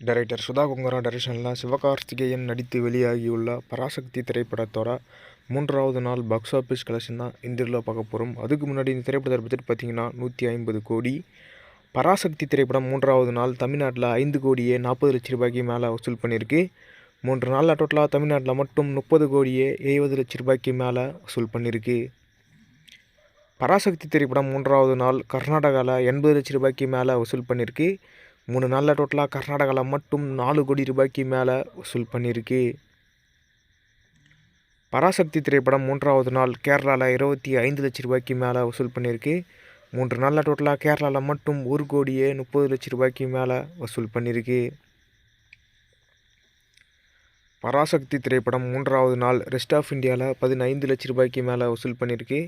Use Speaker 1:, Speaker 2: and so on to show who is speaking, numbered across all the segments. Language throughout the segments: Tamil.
Speaker 1: டைரக்டர் சுதா கொங்கரா டைரக்ஷனில் சிவகார்த்திகேயன் நடித்து வெளியாகியுள்ள பராசக்தி திரைப்படத்தோட 3வது நாள் பாக்ஸ் ஆஃபீஸ் கலெக்ஷன் தான் இந்த வீடியோவில் பார்க்க போகிறோம். அதுக்கு முன்னாடி இந்த திரைப்படத்தை பற்றி பார்த்தீங்கன்னா 150 கோடி. பராசக்தி திரைப்படம் 3வது நாள் தமிழ்நாட்டில் 5 கோடியே 40 லட்ச ரூபாய்க்கு மேலே வசூல் பண்ணியிருக்கு. 3 நாளில் டோட்டலாக தமிழ்நாட்டில் மட்டும் 30 கோடியே 70 லட்ச ரூபாய்க்கு மேலே வசூல் பண்ணியிருக்கு. பராசக்தி திரைப்படம் 3வது நாள் கர்நாடகாவில் 80 லட்ச ரூபாய்க்கு மேலே வசூல் பண்ணியிருக்கு. 3 நாளில் டோட்டலாக கர்நாடகாவில் மட்டும் 4 கோடி ரூபாய்க்கு மேலே வசூல் பண்ணியிருக்கு. பராசக்தி திரைப்படம் 3வது நாள் கேரளாவில் 25 லட்ச ரூபாய்க்கு மேலே வசூல் பண்ணியிருக்கு. 3 நாளில் டோட்டலாக கேரளாவில் மட்டும் 1 கோடியே 30 லட்ச ரூபாய்க்கு மேலே வசூல் பண்ணியிருக்கு. பராசக்தி திரைப்படம் 3வது நாள் ரெஸ்ட் ஆஃப் இந்தியாவில் 15 லட்ச ரூபாய்க்கு மேலே வசூல் பண்ணியிருக்கு.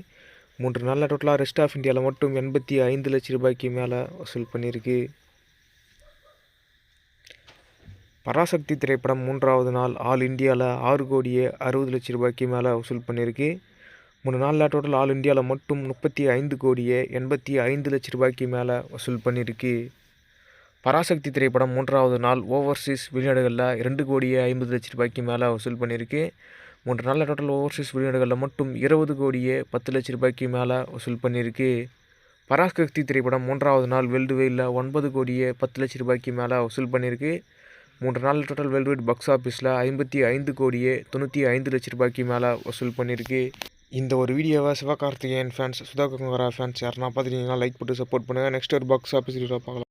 Speaker 1: 3 நாளில் டோட்டலாக ரெஸ்ட் ஆஃப் இந்தியாவில் மட்டும் 85 லட்ச ரூபாய்க்கு மேலே வசூல் பண்ணியிருக்கு. பராசக்தி திரைப்படம் 3வது நாள் ஆல் இந்தியாவில் 6 கோடியே 60 லட்ச ரூபாய்க்கு மேலே வசூல் பண்ணியிருக்கு. 3 நாளில் டோட்டல் ஆல் இந்தியாவில் மட்டும் 35 கோடியே 85 லட்ச ரூபாய்க்கு மேலே வசூல் பண்ணியிருக்கு. பராசக்தி திரைப்படம் 3வது நாள் ஓவர்சீஸ் வெளிநாடுகளில் 2 கோடியே 50 லட்ச ரூபாய்க்கு மேலே வசூல் பண்ணியிருக்கு. 3 நாளில் டோட்டல் ஓவர்சீஸ் வெளிநாடுகளில் மட்டும் 20 கோடியே 10 லட்ச ரூபாய்க்கு மேலே வசூல் பண்ணியிருக்கு. பராசக்தி திரைப்படம் 3வது நாள் வேர்ல்டு வைடில் 9 கோடியே 10 லட்ச ரூபாய்க்கு மேலே வசூல் பண்ணியிருக்கு. 3 நாள் டோட்டல் வேர்ல்டு வைட் பாக்ஸ் ஆஃபீஸில் 55 கோடியே 95 லட்ச ரூபாய்க்கு மேலே வசூல் பண்ணியிருக்கு. இந்த ஒரு வீடியோவை சிவகார்த்திகேயன் ஃபேன்ஸ், சுதா கொங்கரா ஃபேன்ஸ் யாருன்னா பார்த்துட்டீங்கன்னா லைக் போட்டு சப்போர்ட் பண்ணுங்கள். நெக்ஸ்ட் ஒரு பாக்ஸ் ஆஃபீஸ் வீடியோ பார்க்கலாம்.